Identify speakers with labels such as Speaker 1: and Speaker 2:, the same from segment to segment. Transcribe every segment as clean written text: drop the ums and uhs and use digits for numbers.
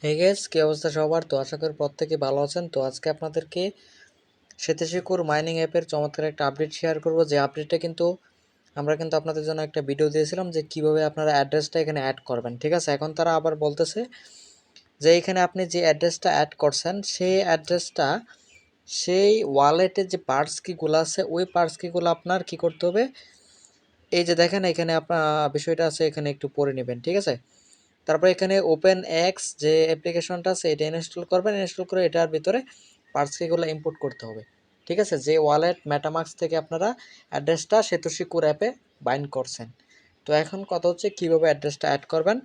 Speaker 1: Hey guys, কি অবস্থা সবার? তো আশা করি প্রত্যেকে ভালো আছেন। তো আজকে আপনাদেরকে সেতেশিকুর মাইনিং অ্যাপের চমৎকার একটা আপডেট শেয়ার করব। যে আপডেটটা কিন্তু আমরা কিন্তু আপনাদের জন্য একটা ভিডিও দিয়েছিলাম যে কিভাবে আপনারা অ্যাড্রেসটা এখানে অ্যাড করবেন। ঠিক আছে, এখন তারা আবার বলতেছে যে এখানে আপনি যে অ্যাড্রেসটা অ্যাড করছেন সেই অ্যাড্রেসটা সেই ওয়ালেটের যে পার্টস কিগুলো আছে ওই পার্টস কিগুলো আপনার কি করতে হবে। এই যে দেখেন এখানে আপনার বিষয়টা আছে, এখানে একটু পড়ে নেবেন। ঠিক আছে, তারপর এখানে ওপেন এক্স যে অ্যাপ্লিকেশনটা আছে এটা ইনস্টল করবেন। ইনস্টল করে এটার ভিতরে পার্টস কিগুলো ইম্পোর্ট করতে হবে। ঠিক আছে, যে ওয়ালেট মেটামাক্স থেকে আপনারা অ্যাড্রেসটা সেতোশিকুর অ্যাপে বাইন্ড করছেন। তো এখন কথা হচ্ছে কীভাবে অ্যাড্রেসটা অ্যাড করবেন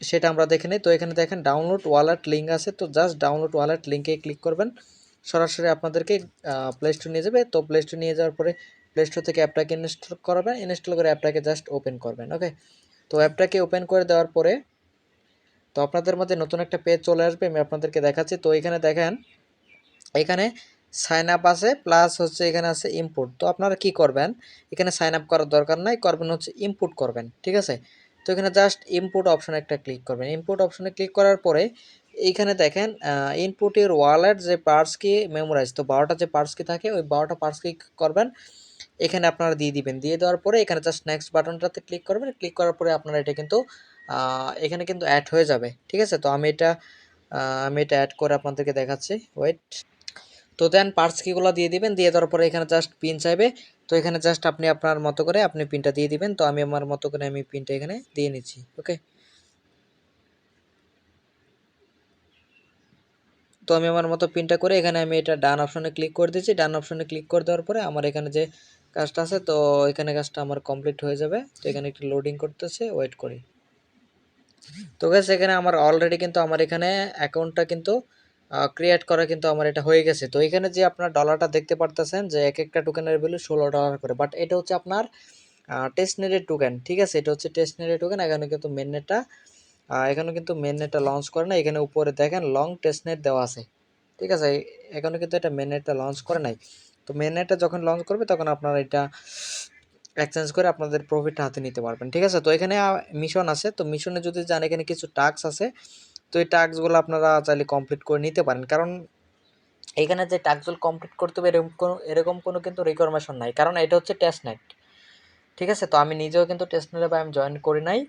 Speaker 1: সেটা আমরা দেখে নিই। তো এখানে দেখেন ডাউনলোড ওয়ালেট লিঙ্ক আছে, তো জাস্ট ডাউনলোড ওয়ালেট লিঙ্কে ক্লিক করবেন। সরাসরি আপনাদেরকে প্লে স্টোর নিয়ে যাবে। তো প্লে স্টোর নিয়ে যাওয়ার পরে প্লে স্টোর থেকে অ্যাপটাকে ইনস্টল করবেন। ইনস্টল করে অ্যাপটাকে জাস্ট ওপেন করবেন। ওকে, তো অ্যাপটাকে ওপেন করে দেওয়ার পরে তো আপনাদের মধ্যে নতুন একটা পেজ চলে আসবে, আমি আপনাদেরকে দেখাচ্ছি। তো এখানে দেখেন এখানে সাইন আপ আছে, প্লাস হচ্ছে এখানে আছে ইনপুট। তো আপনারা কি করবেন, এখানে সাইন আপ করার দরকার নাই, করবেন হচ্ছে ইনপুট করবেন। ঠিক আছে, তো এখানে জাস্ট ইনপুট অপশনে একটা ক্লিক করবেন। ইনপুট অপশনে ক্লিক করার পরে এইখানে দেখেন ইনপুটের ওয়ালেট যে পার্টস কি মেমোরাইজ, তো 12টা যে পার্টস কি থাকে ওই 12টা পার্টস কি করবেন এখানে আপনারা দিয়ে দিবেন। দিয়ে দেওয়ার পরে এখানে জাস্ট নেক্সট বাটনটাতে ক্লিক করবেন। ক্লিক করার পরে আপনারা এটা কিন্তু এখানে কিন্তু অ্যাড হয়ে যাবে। ঠিক আছে, তো আমি এটা অ্যাড করে আপনাদেরকে দেখাচ্ছি। ওয়েট। তো দেন পার্টস কিগুলো দিয়ে দিবেন। দিয়ে দেওয়ার পরে এখানে জাস্ট পিন চাইবে। তো এখানে জাস্ট আপনি আপনার মতো করে আপনি পিনটা দিয়ে দিবেন। তো আমি আমার মতো করে আমি পিনটা এখানে দিয়ে নিচ্ছি। ওকে, তো আমি আমার মতো পিনটা করে এখানে আমি এটা ডান অপশনে ক্লিক করে দিয়েছি। ডান অপশনে ক্লিক করে দেওয়ার পরে আমার এখানে যে কাজটা আছে, তো এখানে কাজটা আমার কমপ্লিট হয়ে যাবে। তো এখানে একটু লোডিং করতেছে, ওয়েট করি। তো গাইস এখানে আমার অলরেডি কিন্তু আমার এখানে অ্যাকাউন্টটা কিন্তু ক্রিয়েট করা কিন্তু আমার এটা হয়ে গেছে। তো এখানে যে আপনার ডলারটা দেখতে পারতেছেন যে এক একটা টোকেনের ভ্যালু $16 করে, বাট এটা হচ্ছে আপনার টেস্টনেটের টোকেন। ঠিক আছে, এটা হচ্ছে টেস্টনেটের টোকেন। এখানে কিন্তু মেননেটটা লঞ্চ করে না। এখানে উপরে দেখেন লং টেস্টনেট দেওয়া আছে। ঠিক আছে, এখানে কিন্তু এটা মেননেটটা লঞ্চ করে নাই। তো মেননেটটা যখন লঞ্চ করবে তখন আপনারা এটা এক্সচেঞ্জ করে আপনাদের প্রফিট হাতে নিতে পারবেন। ঠিক আছে, তো এখানে মিশন আছে। তো মিশনে যদি যান এখানে কিছু টাস্ক আছে। তো এই টাস্কগুলো আপনারা চাইলে কমপ্লিট করে নিতে পারেন, কারণ এখানে যে টাস্কগুলো কমপ্লিট করতে হবে এরকম কোনো কিন্তু রিকোয়ারমেশন নাই, কারণ এটা হচ্ছে টেস্টনেট। ঠিক আছে, তো আমি নিজেও কিন্তু টেস্টনেটে বা আমি জয়েন করি নাই।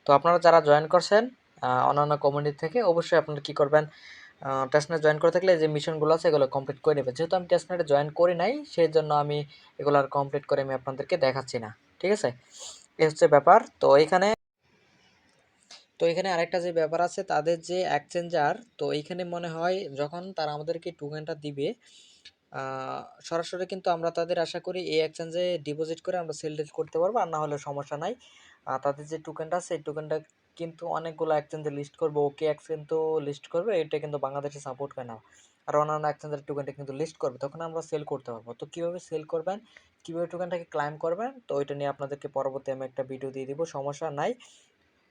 Speaker 1: তো আপনারা যারা জয়েন করছেন অন্যান্য কমিউনিটি থেকে অবশ্যই আপনারা কী করবেন, টেস্টনেট জয়েন করে থাকলে যে মিশনগুলো আছে এগুলো কমপ্লিট করে নেবেন। যেহেতু আমি টেস্টনেটে জয়েন করি নাই সেই জন্য আমি এগুলো আর কমপ্লিট করে আমি আপনাদেরকে দেখাচ্ছি না। ঠিক আছে, এই হচ্ছে ব্যাপার। তো এখানে আরেকটা যে ব্যাপার আছে, তাদের যে এক্সচেঞ্জার, তো এইখানে মনে হয় যখন তারা আমাদেরকে টোকেনটা দিবে সরাসরি কিন্তু আমরা তাদের আশা করি এই এক্সচেঞ্জে ডিপোজিট করে আমরা সেল টেল করতে পারবো, আর না হলে সমস্যা নাই। তাদের যে টোকেনটা আছে এই টোকেনটা কিন্তু অনেকগুলো এক্সচেঞ্জে লিস্ট করবে। ওকে এক্স কিন্তু লিস্ট করবে, এটা কিন্তু বাংলাদেশে সাপোর্ট করে না। আর অন্যান্য এক্সচেঞ্জের টোকেনটা কিন্তু লিস্ট করবে, তখন আমরা সেল করতে পারবো। তো কীভাবে সেল করবেন, কীভাবে টোকেনটাকে ক্লাইম করবেন, তো ওইটা নিয়ে আপনাদেরকে পরবর্তী আমি একটা ভিডিও দিয়ে দিব, সমস্যা নাই।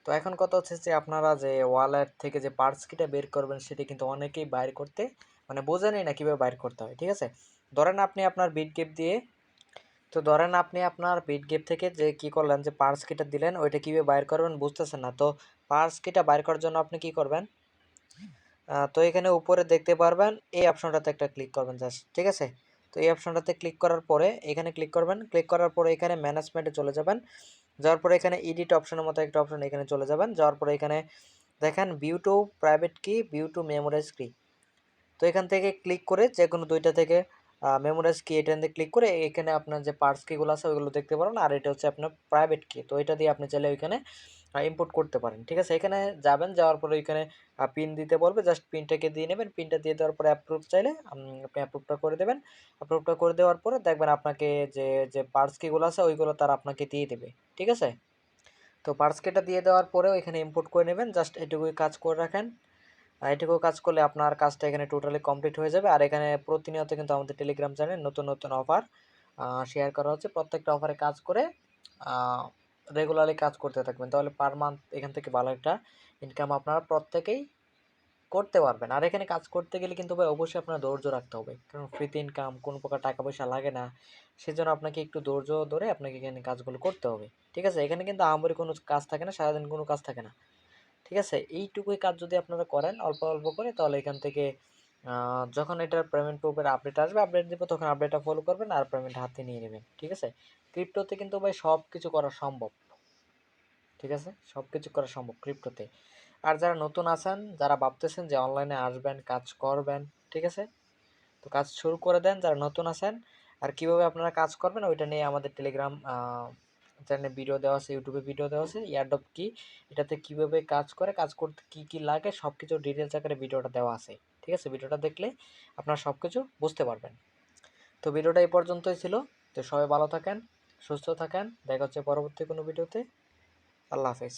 Speaker 1: তো এখন কথা হচ্ছে যে আপনারা যে ওয়ালেট থেকে যে পার্টস কিটা বের করবেন সেটা কিন্তু অনেকেই বাইর করতে মানে বোঝেনই না কীভাবে বাইর করতে হয়। ঠিক আছে, ধরেন আপনি আপনার বিটগেপ দিয়ে তো ধরেন আপনি আপনার বিটগেপ থেকে যে কি করলেন যে পার্টস কিটা দিলেন ওইটা কীভাবে বাইর করবেন বুঝতেছেন না। তো পার্টস কিটা বাইর করার জন্য আপনি কি করবেন, তো এখানে উপরে দেখতে পারবেন এই অপশনটাতে একটা ক্লিক করবেন জাস্ট। ঠিক আছে, তো এই অপশনটাতে ক্লিক করার পরে এখানে ক্লিক করবেন। ক্লিক করার পরে এখানে ম্যানেজমেন্টে চলে যাবেন। যাওয়ার পরে এখানে এডিট অপশনের মতো একটা অপশন এখানে চলে যাবেন। যাওয়ার পরে এখানে দেখেন ভিউ টু প্রাইভেট কি, ভিউ টু মেমোরাইজ কি। তো এখান থেকে ক্লিক করে যে কোনো দুইটা থেকে মেমোরাইজ কি এটাতে ক্লিক করে এখানে আপনার যে পার্টস কিগুলো আছে ওইগুলো দেখতে পারেন। আর এটা হচ্ছে আপনার প্রাইভেট কি, তো এটা দিয়ে আপনি চাইলে ওইখানে ইম্পোর্ট করতে পারেন। ঠিক আছে, এখানে যাবেন, যাওয়ার পরে ওইখানে পিন দিতে বলবে, জাস্ট পিনটাকে দিয়ে নেবেন। পিনটা দিয়ে দেওয়ার পরে অ্যাপ্রুভ চাইলে আপনি অ্যাপ্রুভটা করে দেবেন। অ্যাপ্রুভটা করে দেওয়ার পরে দেখবেন আপনাকে যে যে পার্টস কিগুলো আছে ওইগুলো তারা আপনাকে দিয়ে দেবে। ঠিক আছে, তো পার্টস কিটা দিয়ে দেওয়ার পরেও এখানে ইম্পোর্ট করে নেবেন। জাস্ট এটুকুই কাজ করে রাখেন। এটুকু কাজ করলে আপনার কাজটা এখানে টোটালি কমপ্লিট হয়ে যাবে। আর এখানে প্রতিনিয়ত কিন্তু আমাদের টেলিগ্রাম চ্যানেলে নতুন নতুন অফার শেয়ার করা হচ্ছে। প্রত্যেকটা অফারে কাজ করে রেগুলারলি কাজ করতে থাকবেন, তাহলে পার মান্থ এখান থেকে ভালো একটা ইনকাম আপনারা প্রত্যেকেই করতে পারবেন। আর এখানে কাজ করতে গেলে কিন্তু ভাই অবশ্যই আপনার ধৈর্য রাখতে হবে, কারণ ফ্রিতে ইনকাম কোনো প্রকার টাকা পয়সা লাগে না। সেজন্য আপনাকে একটু ধৈর্য ধরে আপনাকে এখানে কাজগুলো করতে হবে। ঠিক আছে, এখানে কিন্তু আহামরি কোনো কাজ থাকে না, সারাদিন কোনো কাজ থাকে না। ঠিক আছে? এইটুকুই কাজ যদি আপনারা করেন অল্প, অল্প করে, তাহলে এখান থেকে যখন এটার পেমেন্ট প্রুফের আপডেট আসবে, আপডেট দিব, তখন আপডেটটা ফলো করবেন আর পেমেন্ট হাতে নিয়ে নেবেন। ঠিক আছে? ক্রিপ্টোতে কিন্তু ভাই সবকিছু করা সম্ভব। ঠিক আছে? সবকিছু করা সম্ভব ক্রিপ্টোতে। আর যারা নতুন আছেন, যারা ভাবতেছেন যে অনলাইনে আসবেন, কাজ করবেন, ঠিক আছে? তো কাজ শুরু করে দেন যারা নতুন আছেন। আর কিভাবে আপনারা কাজ করবেন ওইটা নিয়ে আমাদের টেলিগ্রাম চ্যানেলে ভিডিও দেওয়া আছে, ইউটিউবে ভিডিও দেওয়া আছে। এয়ারড্রপ কি, এটাতে কিভাবে কাজ করে, কাজ করতে কি কি লাগে, সব কিছু ডিটেলস আকারে ভিডিওটা দেওয়া আছে। ঠিক আছে? ভিডিওটা দেখলে আপনারা সব কিছু বুঝতে পারবেন। তো ভিডিওটা এই পর্যন্তই ছিল। তো সবাই ভালো থাকেন, সুস্থ থাকেন, দেখা হচ্ছে পরবর্তী কোনো ভিডিওতে। আল্লাহ হাফেজ।